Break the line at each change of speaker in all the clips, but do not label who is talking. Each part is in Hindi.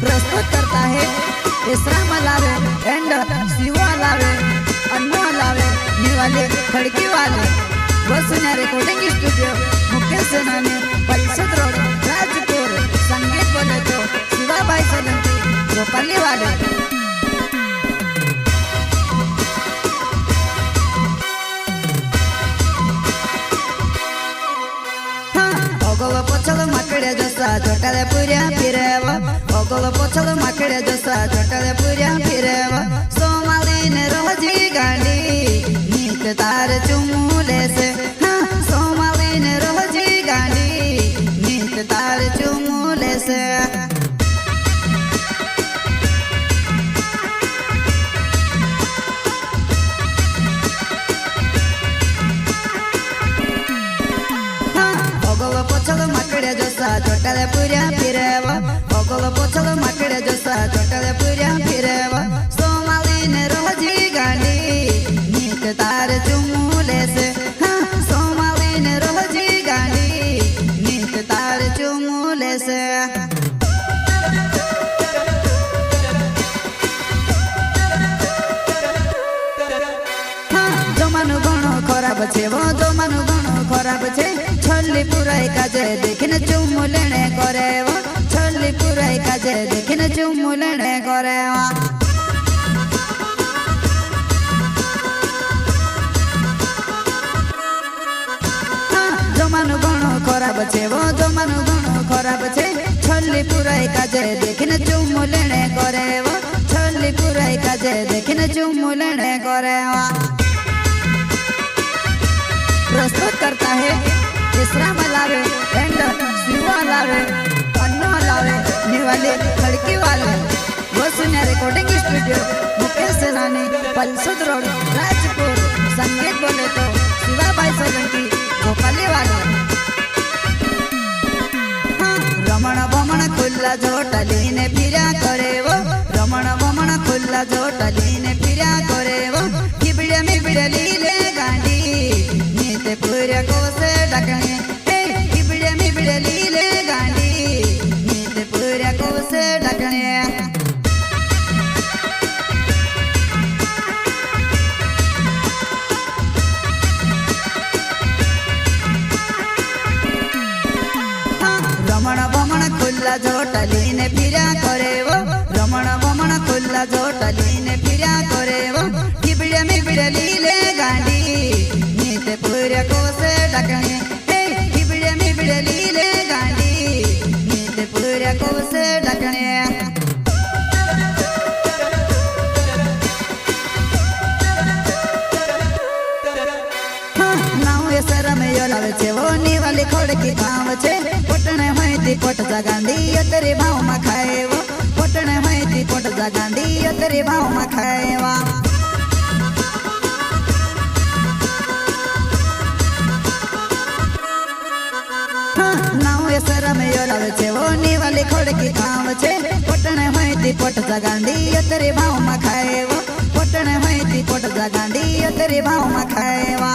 प्रस्तुत करता है इसराम लावे एंड शिवा लावे अन्ना लावे निवाले खड़की वाले वसुन्या रिकॉर्डिंग स्टूडियो मुख्य सेनानी परिषद रोड राजपुर संगीत बोले तो शिवाबाई सोलंकी गोपाली वाले पोछल माकड्या जसा छोटाल्या पुऱ्या फिरेव ओगल पोछल माकड्या जसा छोटाल्या पुऱ्या फिरेव सोमालीने रोजी गांडी नीत तार चुमुले से सोमालीने रोजी गांडी नीत तार चुमुले से माकड्या जसा छोटाल्या पुऱ्या फिरेव ओगल पोछल माकड्या जसा छोटाल्या पुऱ्या फिरेव सोमालीने रोजी गांडी नीत तार चुमुले से सोमालीने रोजी गांडी नीत तार चुमुले से जमानु घणो खराब छे वो जमानु घणो खराब छे छल्ली पुराई काजे देखिने चुम्मु लेने करे वो छल्ली पुराई काजे देखिने चुम्मु लेने करे वो जमानु घणो खराब छे वो जमानु घणो खराब छे छल्ली पुराई काजे देखिने चुम्मु लेने करे वो छल्ली पुराई काजे देखिने चुम्मु लेने करे वो प्रस्तुत करता है इसराम लावे एंड शिवा लावे अन्ना लावे निवाले खड़की वाले वसुन्या रिकॉर्डिंग स्टूडियो मुख्य सेनानी परिषद रोड राजपुर संगीत बोले तो शिवाबाई सोलंकी गोपाली वाले रमण बमण खुल्ला जोटली ने फिरा करे वो रमण बमण खुल्ला जोटली ने फिरा करे वो किबड़े में बिड़ली ले गांडी नीते पूरे को से डकने किबड़े में बिड़ली ले गांडी नीते पूरे को से डकने रमण बमण खुल्ला जोटली ने फिरा करे वो रमण बमण खुल्ला जोटली ने फिरा करे वो किबड़े में बिड़ली ले गांडी नीते पूरे को से डकने किबड़े में बिड़ली ले गांडी नीते पूरे को से डकने लावे छे वो निवाली खड़की गाँव छे पोटने होती पोट जगांडी तेरे भाव में खाए वो पोटने होती पोट जगांडी तेरे भाव में खाए वा लावे छे वो निवाली खड़की गाँव छे पोटने होती पोट जगांडी तेरे भाव में खाए वो पोटने होती पोट जगांडी तेरे भाव में खाए वा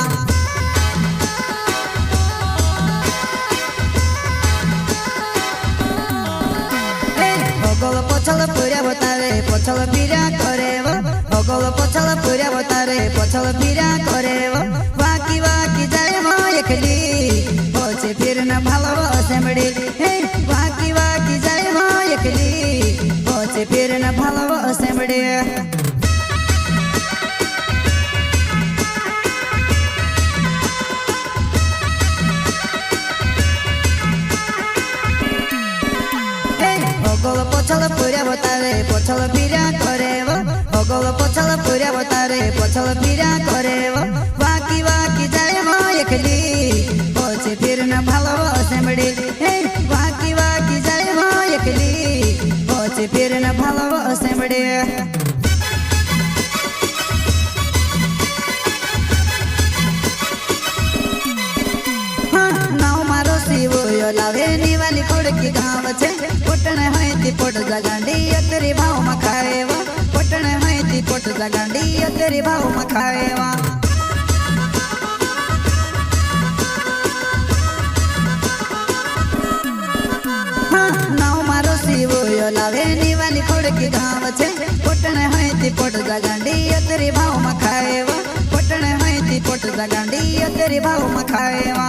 ओगल पोछल पुऱ्या बतारे पोछल फिरा करे वो ओगल पोछल पुऱ्या बतारे पोछल फिरा करे वो वाकी वाकी जाए वो एकली पोछे फिर न भालो सेमड़ी वाकी वाकी जाए वो एकली पोछे फिर न भालो सेमड़ी ओगल पोछल पुऱ्या बतारे पोछल फिरा करे वो ओगल पोछल पुऱ्या बतारे पोछल फिरा करे वो वाकी वाकी जाए वो एकली पोछे फिर न भालो सेमड़ी वाकी वाकी जाए वो एकली पोछे फिर न भालो सेमड़ी नाव मारो शिवो लावे निवाली खड़की गाँव छे पोटने होती पोट जगांडी तेरे भाव में खाए वो पोटने होती पोट जगांडी तेरे भाव में खाए वा नाव मारो शिवो लावे निवा खड़की गाँव छे पटने है ती पोट जगांडी तेरी भाव में खाएवा पटने है ती पोट जगांडी तेरी भाव में खाएवा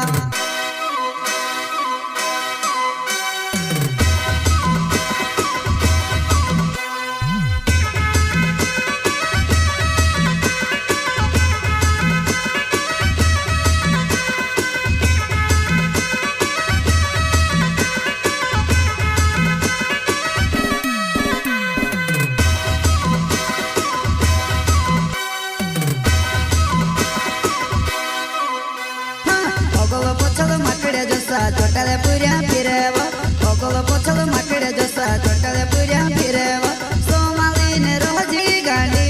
ओगोलो पोछल मकड़े जसा चोटाले पुरिया फिरेवा ओगोलो पोछल मकड़े जसा चोटाले पुरिया फिरेवा सोमाली ने रोजी गांडी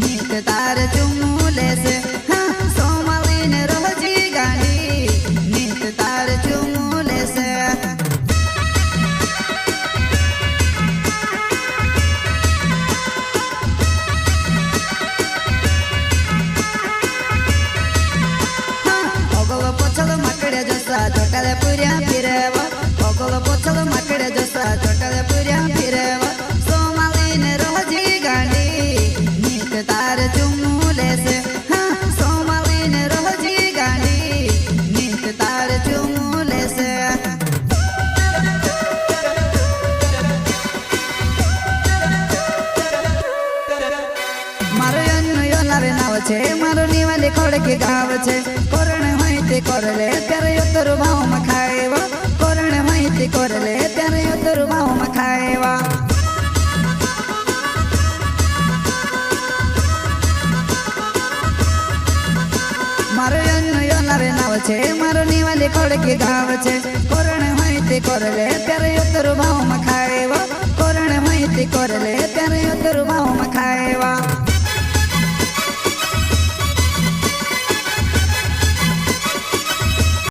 नीत तार चुमूले से हाँ सोमाली ने रोजी गांडी नीत तार चुमूले से ओगोलो पोछल मकड़े जसा चोटाले पुरिया फिरेवा ओगोलो पोछल मकड़े जसा चोटाले पुरिया फिरेवा सोमाली ने रोजी गांडी नीत तार चुमूले से हाँ सोमाली ने रोजी गांडी नीत तार चुमूले से मारो योनारे नाव छे मारो निवाली खड़की गाँव छे कोरण माहिती करले त्यारे योतर भाव में खाएवा कोरण माहिती करले त्यारे योतर भाव में खाएवा मारो योनारे नाव छे मारो निवाली खड़की गाँव छे कोरण माहिती करले त्यारे योतर भाव में खाएवा कोरण माहिती करले त्यारे योतर भाव में खाएवा